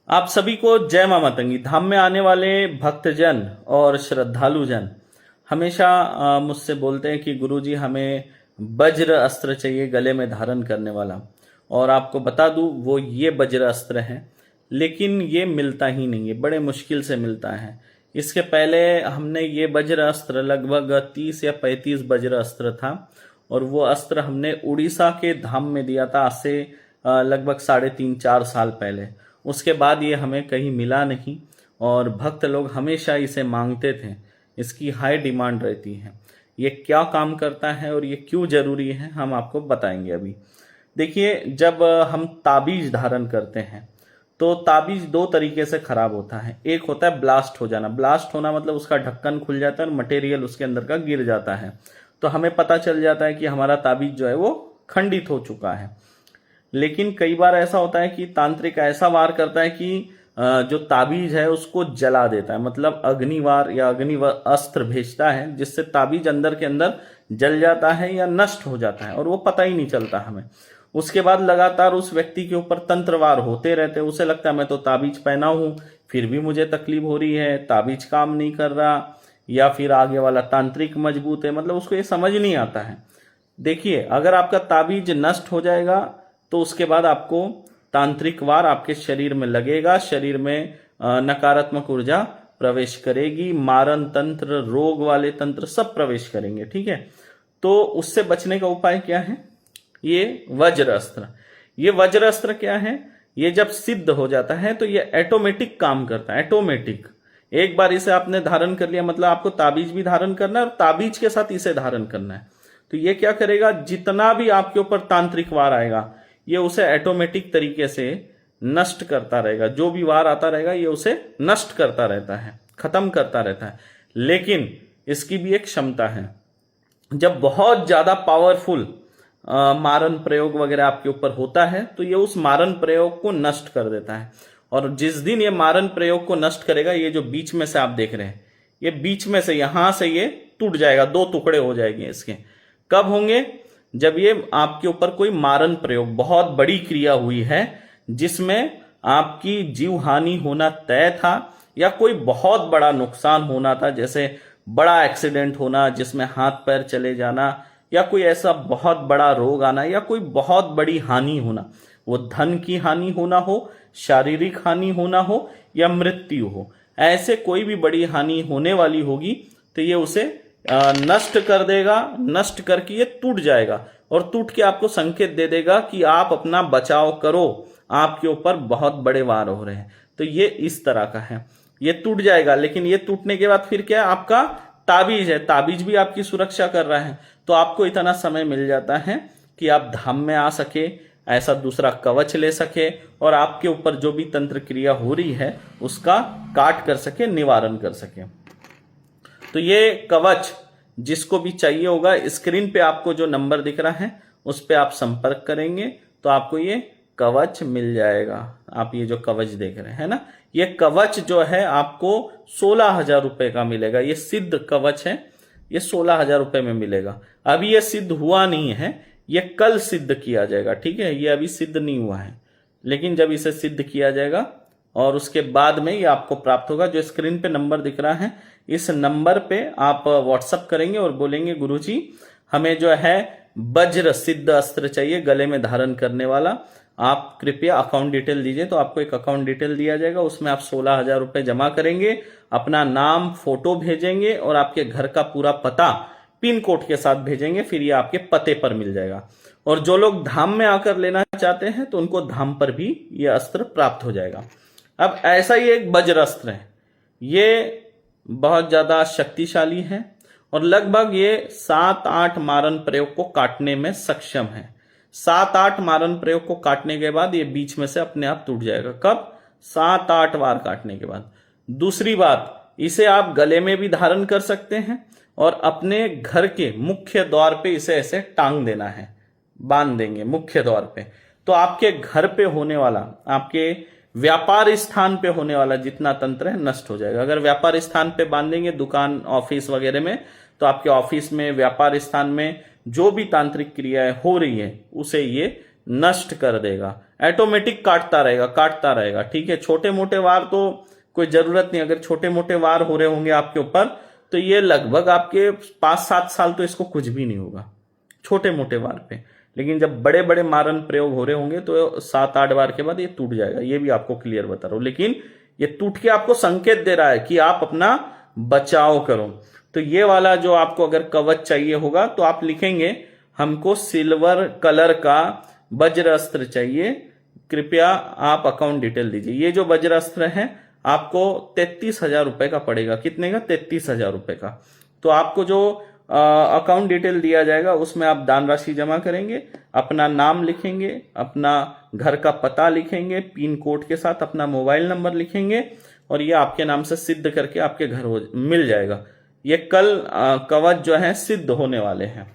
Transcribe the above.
आप सभी को जय मां मातंगी। धाम में आने वाले भक्तजन और श्रद्धालु जन हमेशा मुझसे बोलते हैं कि गुरुजी हमें वज्र अस्त्र चाहिए गले में धारण करने वाला। और आपको बता दूं वो ये वज्र अस्त्र है, लेकिन ये मिलता ही नहीं है, बड़े मुश्किल से मिलता है। इसके पहले हमने ये वज्र अस्त्र लगभग 30 या 35 वज्र अस्त्र था, और वो अस्त्र हमने उड़ीसा के धाम में दिया था आज से लगभग 3.5-4 साल पहले। उसके बाद ये हमें कहीं मिला नहीं, और भक्त लोग हमेशा इसे मांगते थे। इसकी हाई डिमांड रहती है। ये क्या काम करता है और ये क्यों जरूरी है हम आपको बताएंगे अभी। देखिए, जब हम ताबीज धारण करते हैं तो ताबीज दो तरीके से खराब होता है। एक होता है ब्लास्ट हो जाना। ब्लास्ट होना मतलब उसका ढक्कन खुल जाता है और मटेरियल उसके अंदर का गिर जाता है, तो हमें पता चल जाता है कि हमारा ताबीज जो है वो खंडित हो चुका है। लेकिन कई बार ऐसा होता है कि तांत्रिक ऐसा वार करता है कि जो ताबीज है उसको जला देता है, मतलब अग्निवार या अग्नि अस्त्र भेजता है, जिससे ताबीज अंदर के अंदर जल जाता है या नष्ट हो जाता है और वो पता ही नहीं चलता हमें। उसके बाद लगातार उस व्यक्ति के ऊपर तंत्रवार होते रहते हैं। उसे लगता है मैं तो ताबीज पहना हूं, फिर भी मुझे तकलीफ हो रही है, ताबीज काम नहीं कर रहा, या फिर आगे वाला तांत्रिक मजबूत है, मतलब उसको ये समझ नहीं आता है। देखिए, अगर आपका ताबीज नष्ट हो जाएगा तो उसके बाद आपको तांत्रिक वार आपके शरीर में लगेगा, शरीर में नकारात्मक ऊर्जा प्रवेश करेगी, मारण तंत्र, रोग वाले तंत्र सब प्रवेश करेंगे। ठीक है, तो उससे बचने का उपाय क्या है? ये वज्र अस्त्र। ये वज्र अस्त्र क्या है? ये जब सिद्ध हो जाता है तो ये ऑटोमेटिक काम करता है। ऑटोमेटिक एक बार इसे आपने धारण कर लिया, मतलब आपको ताबीज भी धारण करना है और ताबीज के साथ इसे धारण करना है, तो ये क्या करेगा, जितना भी आपके ऊपर तांत्रिक वार आएगा ये उसे ऑटोमेटिक तरीके से नष्ट करता रहेगा। जो भी वार आता रहेगा ये उसे नष्ट करता रहता है, खत्म करता रहता है। लेकिन इसकी भी एक क्षमता है। जब बहुत ज्यादा पावरफुल मारन प्रयोग वगैरह आपके ऊपर होता है तो ये उस मारन प्रयोग को नष्ट कर देता है। और जिस दिन ये मारन प्रयोग को नष्ट करेगा, ये जो बीच में से आप देख रहे हैं, ये बीच में से यहां से ये टूट जाएगा, दो टुकड़े हो जाएंगे इसके। कब होंगे? जब ये आपके ऊपर कोई मारन प्रयोग, बहुत बड़ी क्रिया हुई है जिसमें आपकी जीव हानि होना तय था, या कोई बहुत बड़ा नुकसान होना था, जैसे बड़ा एक्सीडेंट होना जिसमें हाथ पैर चले जाना, या कोई ऐसा बहुत बड़ा रोग आना, या कोई बहुत बड़ी हानि होना, वो धन की हानि होना हो, शारीरिक हानि होना हो, या मृत्यु हो। ऐसे कोई भी बड़ी हानि होने वाली होगी तो ये उसे नष्ट कर देगा। नष्ट करके ये टूट जाएगा और टूट के आपको संकेत दे देगा कि आप अपना बचाव करो, आपके ऊपर बहुत बड़े वार हो रहे हैं। तो ये इस तरह का है, ये टूट जाएगा। लेकिन ये टूटने के बाद फिर क्या है, आपका ताबीज है, ताबीज भी आपकी सुरक्षा कर रहा है। तो आपको इतना समय मिल जाता है कि आप धाम में आ सके, ऐसा दूसरा कवच ले सके, और आपके ऊपर जो भी तंत्र क्रिया हो रही है उसका काट कर सके, निवारण कर सके। तो ये कवच जिसको भी चाहिए होगा, स्क्रीन पे आपको जो नंबर दिख रहा है उस पे आप संपर्क करेंगे तो आपको ये कवच मिल जाएगा। आप ये जो कवच देख रहे हैं ना, ये कवच जो है आपको 16,000 रुपए का मिलेगा। ये सिद्ध कवच है, ये 16,000 रुपए में मिलेगा। अभी ये सिद्ध हुआ नहीं है, ये कल सिद्ध किया जाएगा। ठीक है, ये अभी सिद्ध नहीं हुआ है, लेकिन जब इसे सिद्ध किया जाएगा और उसके बाद में ये आपको प्राप्त होगा। जो स्क्रीन पे नंबर दिख रहा है, इस नंबर पे आप व्हाट्सअप करेंगे और बोलेंगे गुरुजी हमें जो है वज्र सिद्ध अस्त्र चाहिए गले में धारण करने वाला, आप कृपया अकाउंट डिटेल दीजिए। तो आपको एक अकाउंट डिटेल दिया जाएगा, उसमें आप 16,000 रुपए जमा करेंगे, अपना नाम, फोटो भेजेंगे और आपके घर का पूरा पता पिन कोड के साथ भेजेंगे, फिर ये आपके पते पर मिल जाएगा। और जो लोग धाम में आकर लेना चाहते हैं तो उनको धाम पर भी ये अस्त्र प्राप्त हो जाएगा। अब ऐसा ही एक वज्र अस्त्र है, ये बहुत ज्यादा शक्तिशाली है और लगभग ये 7-8 मारन प्रयोग को काटने में सक्षम है। 7-8 मारन प्रयोग को काटने के बाद ये बीच में से अपने आप टूट जाएगा। कब? 7-8 बार काटने के बाद। दूसरी बात, इसे आप गले में भी धारण कर सकते हैं और अपने घर के मुख्य द्वार पे इसे ऐसे टांग देना है, बांध देंगे मुख्य द्वार पे। तो आपके घर पे होने वाला, आपके व्यापार स्थान पे होने वाला जितना तंत्र है नष्ट हो जाएगा। अगर व्यापार स्थान पे बांधेंगे, दुकान, ऑफिस वगैरह में, तो आपके ऑफिस में, व्यापार स्थान में जो भी तांत्रिक क्रियाएं हो रही है उसे ये नष्ट कर देगा, ऑटोमेटिक काटता रहेगा। ठीक है, छोटे मोटे वार तो कोई जरूरत नहीं। अगर छोटे मोटे वार हो रहे होंगे आपके ऊपर तो ये लगभग आपके 5-7 साल तो इसको कुछ भी नहीं होगा, छोटे मोटे वार पे। लेकिन जब बड़े बड़े मारन प्रयोग हो रहे होंगे तो 7-8 बार के बाद ये टूट जाएगा। ये भी आपको क्लियर बता रहा हूं। लेकिन ये टूट के आपको संकेत दे रहा है कि आप अपना बचाव करो। तो ये वाला जो आपको अगर कवच चाहिए होगा तो आप लिखेंगे हमको सिल्वर कलर का वज्र अस्त्र चाहिए, कृपया आप अकाउंट डिटेल दीजिए। ये जो वज्र अस्त्र है आपको 33,000 रुपए का पड़ेगा। कितने का? 33,000 रुपए का। तो आपको जो अकाउंट डिटेल दिया जाएगा उसमें आप दान राशि जमा करेंगे, अपना नाम लिखेंगे, अपना घर का पता लिखेंगे, पिन कोड के साथ अपना मोबाइल नंबर लिखेंगे और ये आपके नाम से सिद्ध करके आपके घर मिल जाएगा। ये कल कवच जो है सिद्ध होने वाले हैं।